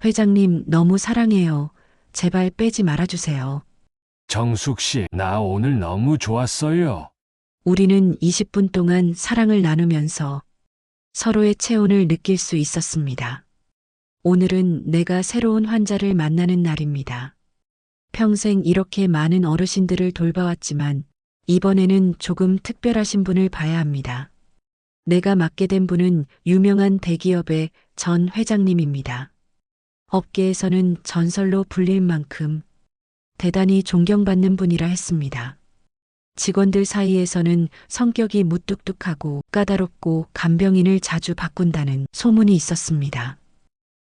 회장님 너무 사랑해요. 제발 빼지 말아주세요. 정숙 씨, 나 오늘 너무 좋았어요. 우리는 20분 동안 사랑을 나누면서 서로의 체온을 느낄 수 있었습니다. 오늘은 내가 새로운 환자를 만나는 날입니다. 평생 이렇게 많은 어르신들을 돌봐왔지만 이번에는 조금 특별하신 분을 봐야 합니다. 내가 맡게 된 분은 유명한 대기업의 전 회장님입니다. 업계에서는 전설로 불릴 만큼 대단히 존경받는 분이라 했습니다. 직원들 사이에서는 성격이 무뚝뚝하고 까다롭고 간병인을 자주 바꾼다는 소문이 있었습니다.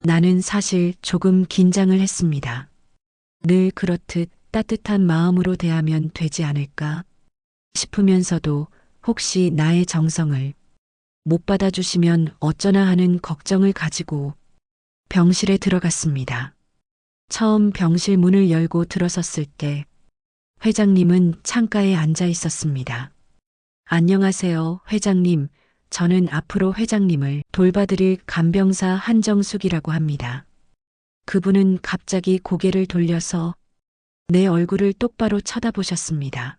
나는 사실 조금 긴장을 했습니다. 늘 그렇듯 따뜻한 마음으로 대하면 되지 않을까 싶으면서도 혹시 나의 정성을 못 받아주시면 어쩌나 하는 걱정을 가지고 병실에 들어갔습니다. 처음 병실 문을 열고 들어섰을 때 회장님은 창가에 앉아 있었습니다. 안녕하세요, 회장님. 저는 앞으로 회장님을 돌봐드릴 간병사 한정숙이라고 합니다. 그분은 갑자기 고개를 돌려서 내 얼굴을 똑바로 쳐다보셨습니다.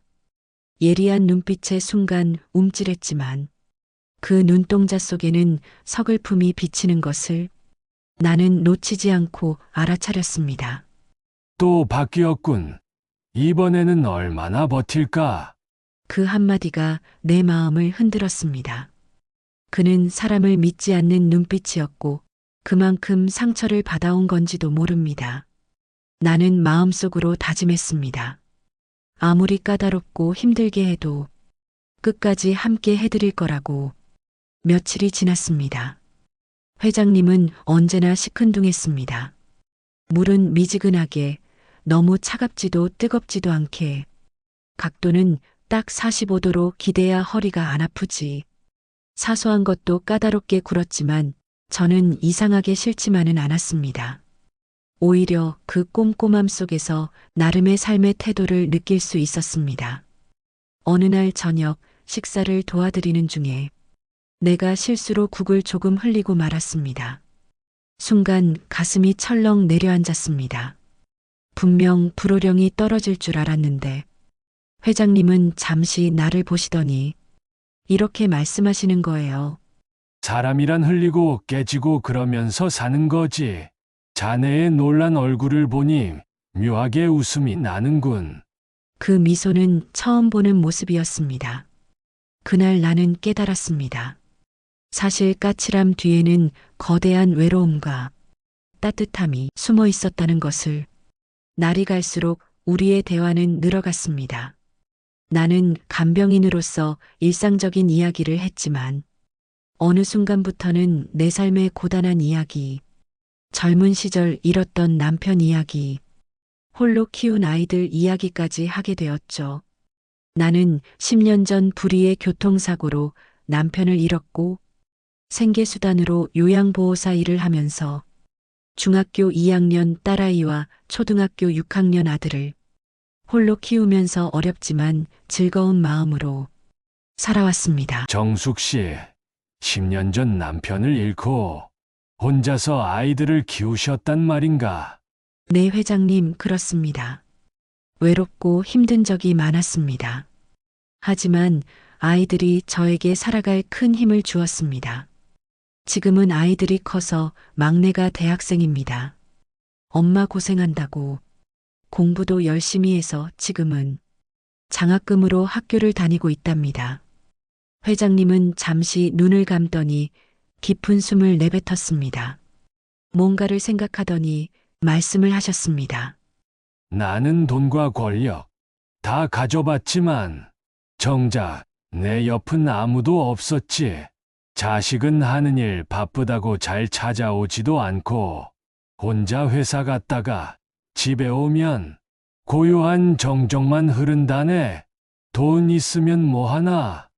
예리한 눈빛에 순간 움찔했지만 그 눈동자 속에는 서글픔이 비치는 것을 나는 놓치지 않고 알아차렸습니다. 또 바뀌었군. 이번에는 얼마나 버틸까? 그 한마디가 내 마음을 흔들었습니다. 그는 사람을 믿지 않는 눈빛이었고 그만큼 상처를 받아온 건지도 모릅니다. 나는 마음속으로 다짐했습니다. 아무리 까다롭고 힘들게 해도 끝까지 함께 해드릴 거라고. 며칠이 지났습니다. 회장님은 언제나 시큰둥했습니다. 물은 미지근하게, 너무 차갑지도 뜨겁지도 않게, 각도는 딱 45도로 기대야 허리가 안 아프지. 사소한 것도 까다롭게 굴었지만 저는 이상하게 싫지만은 않았습니다. 오히려 그 꼼꼼함 속에서 나름의 삶의 태도를 느낄 수 있었습니다. 어느 날 저녁 식사를 도와드리는 중에 내가 실수로 국을 조금 흘리고 말았습니다. 순간 가슴이 철렁 내려앉았습니다. 분명 불호령이 떨어질 줄 알았는데 회장님은 잠시 나를 보시더니 이렇게 말씀하시는 거예요. 사람이란 흘리고 깨지고 그러면서 사는 거지. 자네의 놀란 얼굴을 보니 묘하게 웃음이 나는군. 그 미소는 처음 보는 모습이었습니다. 그날 나는 깨달았습니다. 사실 까칠함 뒤에는 거대한 외로움과 따뜻함이 숨어 있었다는 것을. 날이 갈수록 우리의 대화는 늘어갔습니다. 나는 간병인으로서 일상적인 이야기를 했지만 어느 순간부터는 내 삶의 고단한 이야기, 젊은 시절 잃었던 남편 이야기, 홀로 키운 아이들 이야기까지 하게 되었죠. 나는 10년 전 불의의 교통사고로 남편을 잃었고 생계수단으로 요양보호사 일을 하면서 중학교 2학년 딸아이와 초등학교 6학년 아들을 홀로 키우면서 어렵지만 즐거운 마음으로 살아왔습니다. 정숙 씨, 10년 전 남편을 잃고 혼자서 아이들을 키우셨단 말인가? 네, 회장님, 그렇습니다. 외롭고 힘든 적이 많았습니다. 하지만 아이들이 저에게 살아갈 큰 힘을 주었습니다. 지금은 아이들이 커서 막내가 대학생입니다. 엄마 고생한다고 공부도 열심히 해서 지금은 장학금으로 학교를 다니고 있답니다. 회장님은 잠시 눈을 감더니 깊은 숨을 내뱉었습니다. 뭔가를 생각하더니 말씀을 하셨습니다. 나는 돈과 권력 다 가져봤지만 정작 내 옆은 아무도 없었지. 자식은 하는 일 바쁘다고 잘 찾아오지도 않고 혼자 회사 갔다가 집에 오면 고요한 정적만 흐른다네. 돈 있으면 뭐하나.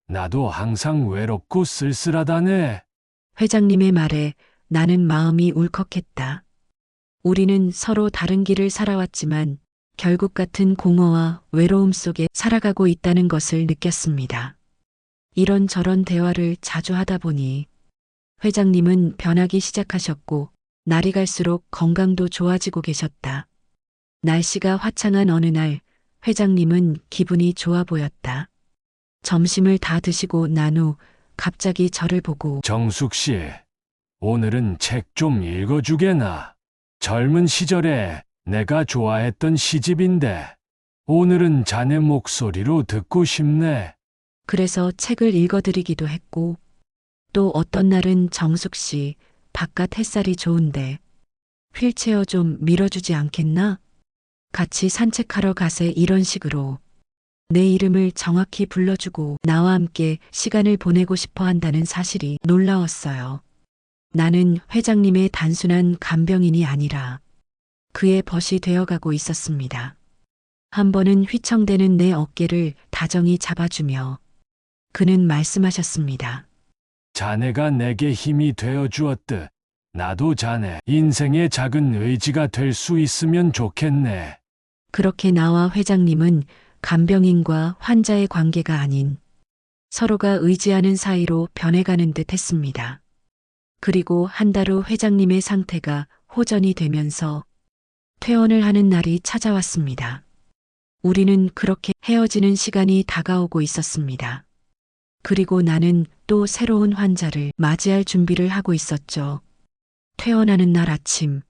나도 항상 외롭고 쓸쓸하다네. 회장님의 말에 나는 마음이 울컥했다. 우리는 서로 다른 길을 살아왔지만 결국 같은 공허와 외로움 속에 살아가고 있다는 것을 느꼈습니다. 이런저런 대화를 자주 하다 보니 회장님은 변하기 시작하셨고 날이 갈수록 건강도 좋아지고 계셨다. 날씨가 화창한 어느 날 회장님은 기분이 좋아 보였다. 점심을 다 드시고 난 후 갑자기 저를 보고 정숙 씨, 오늘은 책 좀 읽어주게나. 젊은 시절에 내가 좋아했던 시집인데 오늘은 자네 목소리로 듣고 싶네. 그래서 책을 읽어드리기도 했고 또 어떤 날은 정숙 씨 바깥 햇살이 좋은데 휠체어 좀 밀어주지 않겠나? 같이 산책하러 가세 이런 식으로 내 이름을 정확히 불러주고 나와 함께 시간을 보내고 싶어 한다는 사실이 놀라웠어요. 나는 회장님의 단순한 간병인이 아니라 그의 벗이 되어가고 있었습니다. 한 번은 휘청대는 내 어깨를 다정히 잡아주며 그는 말씀하셨습니다. 자네가 내게 힘이 되어 주었듯 나도 자네 인생의 작은 의지가 될 수 있으면 좋겠네. 그렇게 나와 회장님은 간병인과 환자의 관계가 아닌 서로가 의지하는 사이로 변해가는 듯 했습니다. 그리고 한 달 후 회장님의 상태가 호전이 되면서 퇴원을 하는 날이 찾아왔습니다. 우리는 그렇게 헤어지는 시간이 다가오고 있었습니다. 그리고 나는 또 새로운 환자를 맞이할 준비를 하고 있었죠. 퇴원하는 날 아침,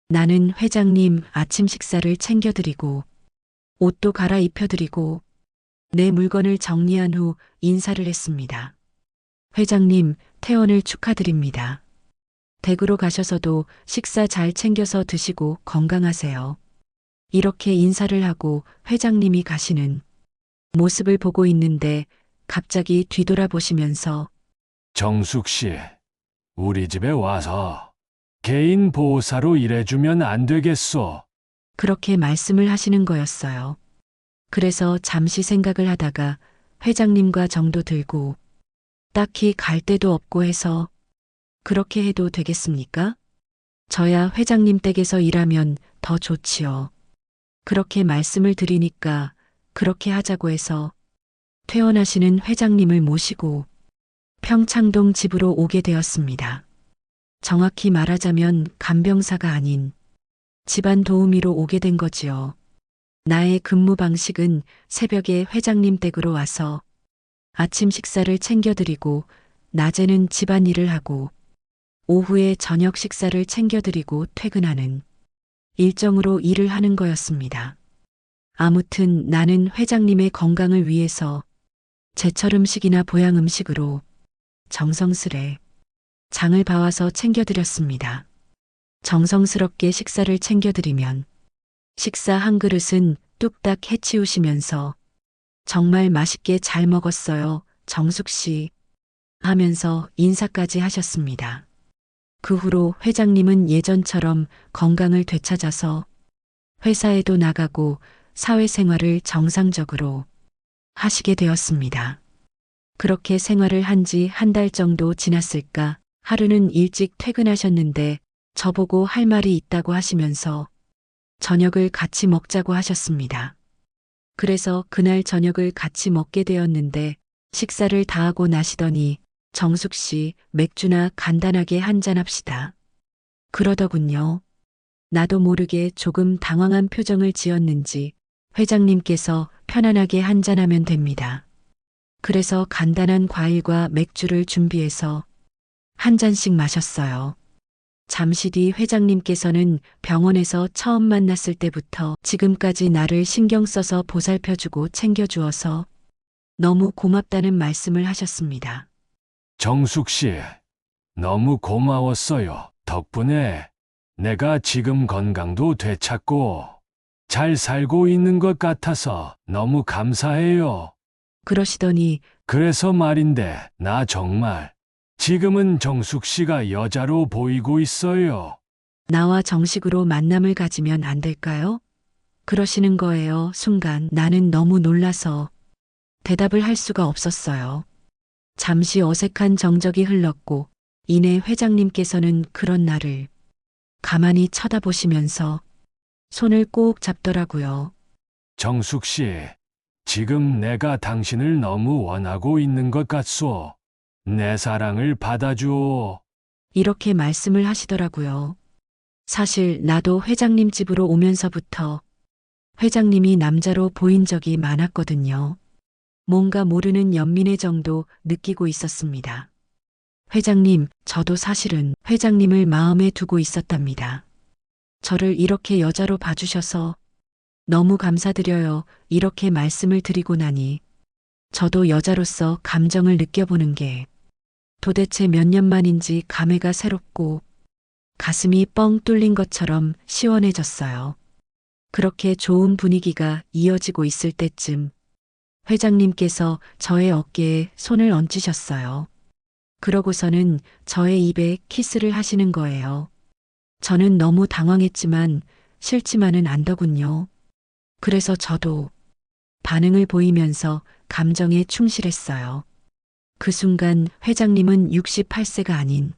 나는 회장님 아침 식사를 챙겨드리고 옷도 갈아입혀드리고 내 물건을 정리한 후 인사를 했습니다. 회장님, 퇴원을 축하드립니다. 댁으로 가셔서도 식사 잘 챙겨서 드시고 건강하세요. 이렇게 인사를 하고 회장님이 가시는 모습을 보고 있는데 갑자기 뒤돌아보시면서 정숙 씨, 우리 집에 와서 개인 보호사로 일해주면 안 되겠소? 그렇게 말씀을 하시는 거였어요. 그래서 잠시 생각을 하다가 회장님과 정도 들고 딱히 갈 데도 없고 해서 그렇게 해도 되겠습니까? 저야 회장님 댁에서 일하면 더 좋지요. 그렇게 말씀을 드리니까 그렇게 하자고 해서 퇴원하시는 회장님을 모시고 평창동 집으로 오게 되었습니다. 정확히 말하자면 간병사가 아닌 집안 도우미로 오게 된 거지요. 나의 근무 방식은 새벽에 회장님 댁으로 와서 아침 식사를 챙겨드리고 낮에는 집안일을 하고 오후에 저녁 식사를 챙겨드리고 퇴근하는 일정으로 일을 하는 거였습니다. 아무튼 나는 회장님의 건강을 위해서 제철 음식이나 보양 음식으로 정성스레 장을 봐와서 챙겨드렸습니다. 정성스럽게 식사를 챙겨드리면 식사 한 그릇은 뚝딱 해치우시면서 정말 맛있게 잘 먹었어요, 정숙 씨 하면서 인사까지 하셨습니다. 그 후로 회장님은 예전처럼 건강을 되찾아서 회사에도 나가고 사회생활을 정상적으로 하시게 되었습니다. 그렇게 생활을 한 지 한 달 정도 지났을까 하루는 일찍 퇴근하셨는데 저보고 할 말이 있다고 하시면서 저녁을 같이 먹자고 하셨습니다. 그래서 그날 저녁을 같이 먹게 되었는데 식사를 다 하고 나시더니 정숙 씨 맥주나 간단하게 한잔 합시다. 그러더군요. 나도 모르게 조금 당황한 표정을 지었는지 회장님께서 편안하게 한잔하면 됩니다. 그래서 간단한 과일과 맥주를 준비해서 한 잔씩 마셨어요. 잠시 뒤 회장님께서는 병원에서 처음 만났을 때부터 지금까지 나를 신경 써서 보살펴주고 챙겨주어서 너무 고맙다는 말씀을 하셨습니다. 정숙 씨, 너무 고마웠어요. 덕분에 내가 지금 건강도 되찾고 잘 살고 있는 것 같아서 너무 감사해요. 그러시더니 그래서 말인데, 나 정말 지금은 정숙 씨가 여자로 보이고 있어요. 나와 정식으로 만남을 가지면 안 될까요? 그러시는 거예요. 순간 나는 너무 놀라서 대답을 할 수가 없었어요. 잠시 어색한 정적이 흘렀고 이내 회장님께서는 그런 나를 가만히 쳐다보시면서 손을 꼭 잡더라고요. 정숙 씨, 지금 내가 당신을 너무 원하고 있는 것 같소. 내 사랑을 받아주오. 이렇게 말씀을 하시더라고요. 사실 나도 회장님 집으로 오면서부터 회장님이 남자로 보인 적이 많았거든요. 뭔가 모르는 연민의 정도 느끼고 있었습니다. 회장님, 저도 사실은 회장님을 마음에 두고 있었답니다. 저를 이렇게 여자로 봐주셔서 너무 감사드려요. 이렇게 말씀을 드리고 나니 저도 여자로서 감정을 느껴보는 게 도대체 몇 년 만인지 감회가 새롭고 가슴이 뻥 뚫린 것처럼 시원해졌어요. 그렇게 좋은 분위기가 이어지고 있을 때쯤 회장님께서 저의 어깨에 손을 얹으셨어요. 그러고서는 저의 입에 키스를 하시는 거예요. 저는 너무 당황했지만 싫지만은 않더군요. 그래서 저도 반응을 보이면서 감정에 충실했어요. 그 순간 회장님은 68세가 아닌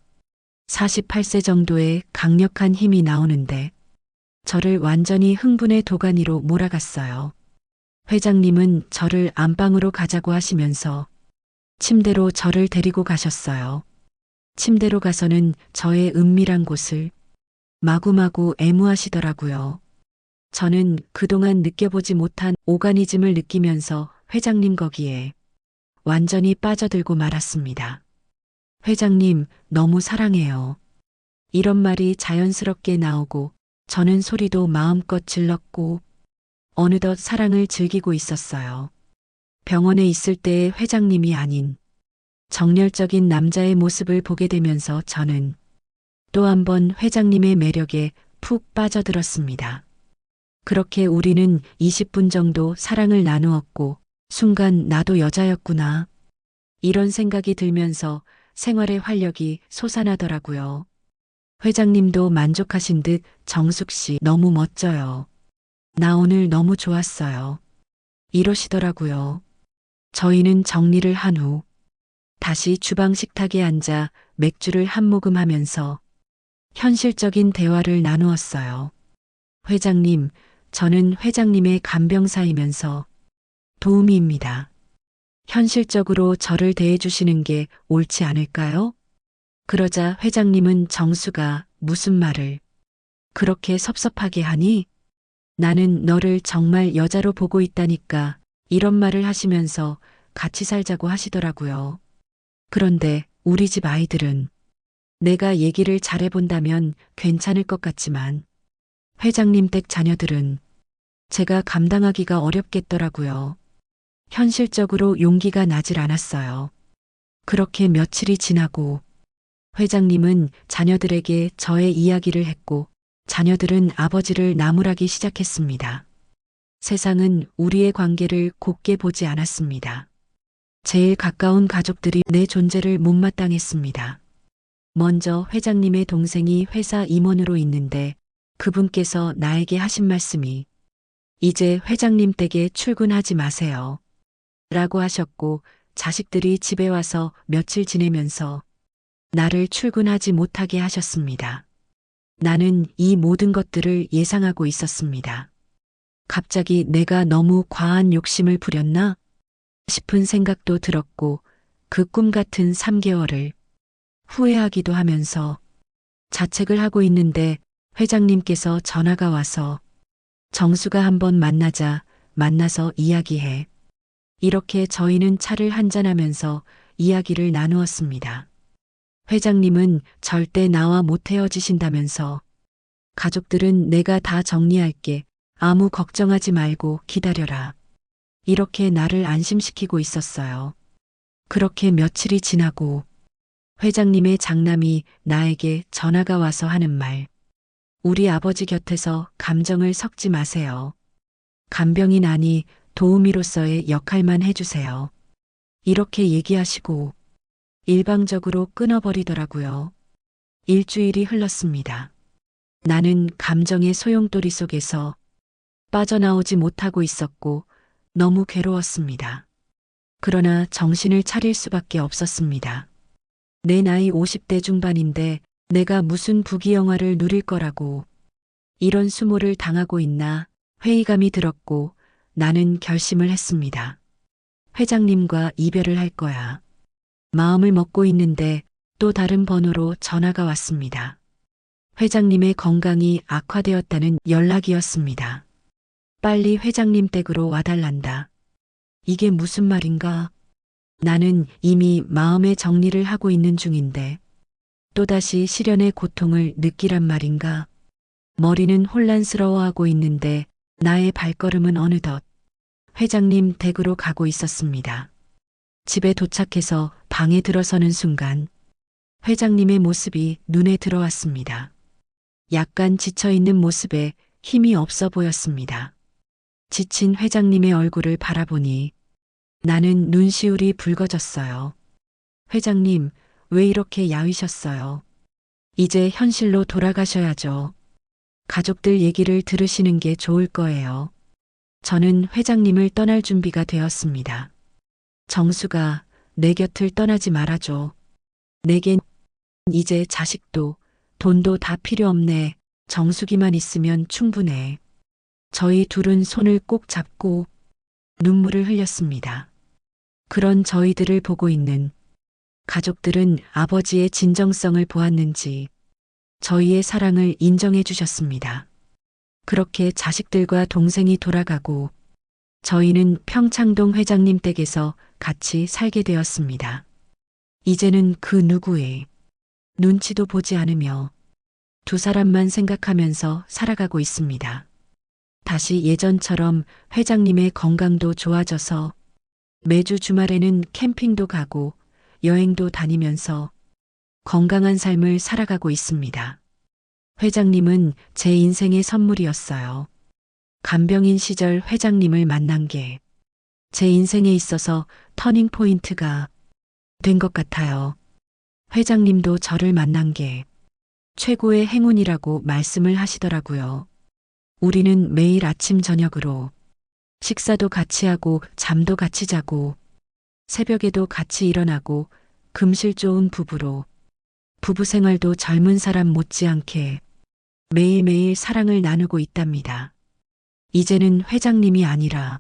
48세 정도의 강력한 힘이 나오는데 저를 완전히 흥분의 도가니로 몰아갔어요. 회장님은 저를 안방으로 가자고 하시면서 침대로 저를 데리고 가셨어요. 침대로 가서는 저의 은밀한 곳을 마구마구 애무하시더라고요. 저는 그동안 느껴보지 못한 오가니즘을 느끼면서 회장님 거기에 완전히 빠져들고 말았습니다. 회장님, 너무 사랑해요. 이런 말이 자연스럽게 나오고 저는 소리도 마음껏 질렀고 어느덧 사랑을 즐기고 있었어요. 병원에 있을 때의 회장님이 아닌 정열적인 남자의 모습을 보게 되면서 저는 또 한 번 회장님의 매력에 푹 빠져들었습니다. 그렇게 우리는 20분 정도 사랑을 나누었고 순간 나도 여자였구나. 이런 생각이 들면서 생활의 활력이 솟아나더라고요. 회장님도 만족하신 듯 정숙 씨 너무 멋져요. 나 오늘 너무 좋았어요. 이러시더라고요. 저희는 정리를 한 후 다시 주방 식탁에 앉아 맥주를 한 모금 하면서 현실적인 대화를 나누었어요. 회장님, 저는 회장님의 간병사이면서 도우미입니다. 현실적으로 저를 대해주시는 게 옳지 않을까요? 그러자 회장님은 정수가 무슨 말을 그렇게 섭섭하게 하니? 나는 너를 정말 여자로 보고 있다니까 이런 말을 하시면서 같이 살자고 하시더라고요. 그런데 우리 집 아이들은 내가 얘기를 잘해본다면 괜찮을 것 같지만 회장님 댁 자녀들은 제가 감당하기가 어렵겠더라고요. 현실적으로 용기가 나질 않았어요. 그렇게 며칠이 지나고 회장님은 자녀들에게 저의 이야기를 했고 자녀들은 아버지를 나무라기 시작했습니다. 세상은 우리의 관계를 곱게 보지 않았습니다. 제일 가까운 가족들이 내 존재를 못마땅했습니다. 먼저 회장님의 동생이 회사 임원으로 있는데 그분께서 나에게 하신 말씀이 이제 회장님 댁에 출근하지 마세요. 라고 하셨고 자식들이 집에 와서 며칠 지내면서 나를 출근하지 못하게 하셨습니다. 나는 이 모든 것들을 예상하고 있었습니다. 갑자기 내가 너무 과한 욕심을 부렸나 싶은 생각도 들었고 그 꿈 같은 3개월을 후회하기도 하면서 자책을 하고 있는데 회장님께서 전화가 와서 정수가 한번 만나서 이야기해. 이렇게 저희는 차를 한잔하면서 이야기를 나누었습니다. 회장님은 절대 나와 못 헤어지신다면서 가족들은 내가 다 정리할게. 아무 걱정하지 말고 기다려라. 이렇게 나를 안심시키고 있었어요. 그렇게 며칠이 지나고 회장님의 장남이 나에게 전화가 와서 하는 말. 우리 아버지 곁에서 감정을 섞지 마세요. 간병인 아니 도우미로서의 역할만 해주세요. 이렇게 얘기하시고 일방적으로 끊어버리더라고요. 일주일이 흘렀습니다. 나는 감정의 소용돌이 속에서 빠져나오지 못하고 있었고 너무 괴로웠습니다. 그러나 정신을 차릴 수밖에 없었습니다. 내 나이 50대 중반인데 내가 무슨 부귀영화를 누릴 거라고 이런 수모를 당하고 있나 회의감이 들었고 나는 결심을 했습니다. 회장님과 이별을 할 거야. 마음을 먹고 있는데 또 다른 번호로 전화가 왔습니다. 회장님의 건강이 악화되었다는 연락이었습니다. 빨리 회장님 댁으로 와달란다. 이게 무슨 말인가? 나는 이미 마음의 정리를 하고 있는 중인데 또다시 시련의 고통을 느끼란 말인가? 머리는 혼란스러워하고 있는데 나의 발걸음은 어느덧 회장님 댁으로 가고 있었습니다. 집에 도착해서 방에 들어서는 순간 회장님의 모습이 눈에 들어왔습니다. 약간 지쳐있는 모습에 힘이 없어 보였습니다. 지친 회장님의 얼굴을 바라보니 나는 눈시울이 붉어졌어요. 회장님, 왜 이렇게 야위셨어요? 이제 현실로 돌아가셔야죠. 가족들 얘기를 들으시는 게 좋을 거예요. 저는 회장님을 떠날 준비가 되었습니다. 정수가 내 곁을 떠나지 말아줘. 내겐 이제 자식도 돈도 다 필요 없네. 정수기만 있으면 충분해. 저희 둘은 손을 꼭 잡고 눈물을 흘렸습니다. 그런 저희들을 보고 있는 가족들은 아버지의 진정성을 보았는지 저희의 사랑을 인정해 주셨습니다. 그렇게 자식들과 동생이 돌아가고 저희는 평창동 회장님 댁에서 같이 살게 되었습니다. 이제는 그 누구의 눈치도 보지 않으며 두 사람만 생각하면서 살아가고 있습니다. 다시 예전처럼 회장님의 건강도 좋아져서 매주 주말에는 캠핑도 가고 여행도 다니면서 건강한 삶을 살아가고 있습니다. 회장님은 제 인생의 선물이었어요. 간병인 시절 회장님을 만난 게 제 인생에 있어서 터닝 포인트가 된 것 같아요. 회장님도 저를 만난 게 최고의 행운이라고 말씀을 하시더라고요. 우리는 매일 아침 저녁으로 식사도 같이 하고 잠도 같이 자고 새벽에도 같이 일어나고 금실 좋은 부부로 부부 생활도 젊은 사람 못지않게 매일매일 사랑을 나누고 있답니다. 이제는 회장님이 아니라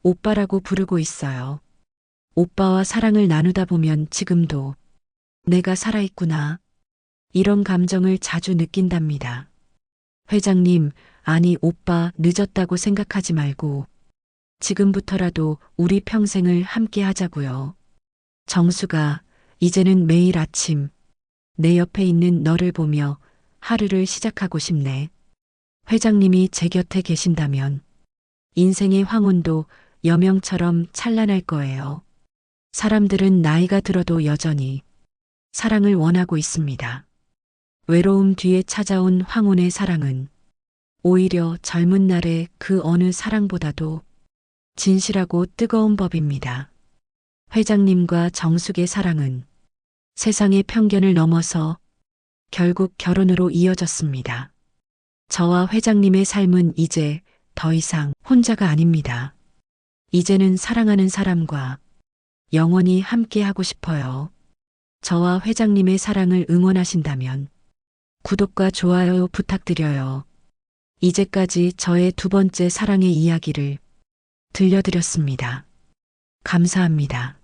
오빠라고 부르고 있어요. 오빠와 사랑을 나누다 보면 지금도 내가 살아있구나. 이런 감정을 자주 느낀답니다. 회장님, 아니 오빠 늦었다고 생각하지 말고 지금부터라도 우리 평생을 함께 하자고요. 정수가 이제는 매일 아침 내 옆에 있는 너를 보며 하루를 시작하고 싶네. 회장님이 제 곁에 계신다면 인생의 황혼도 여명처럼 찬란할 거예요. 사람들은 나이가 들어도 여전히 사랑을 원하고 있습니다. 외로움 뒤에 찾아온 황혼의 사랑은 오히려 젊은 날의 그 어느 사랑보다도 진실하고 뜨거운 법입니다. 회장님과 정숙의 사랑은 세상의 편견을 넘어서 결국 결혼으로 이어졌습니다. 저와 회장님의 삶은 이제 더 이상 혼자가 아닙니다. 이제는 사랑하는 사람과 영원히 함께 하고 싶어요. 저와 회장님의 사랑을 응원하신다면 구독과 좋아요 부탁드려요. 이제까지 저의 두 번째 사랑의 이야기를 들려드렸습니다. 감사합니다.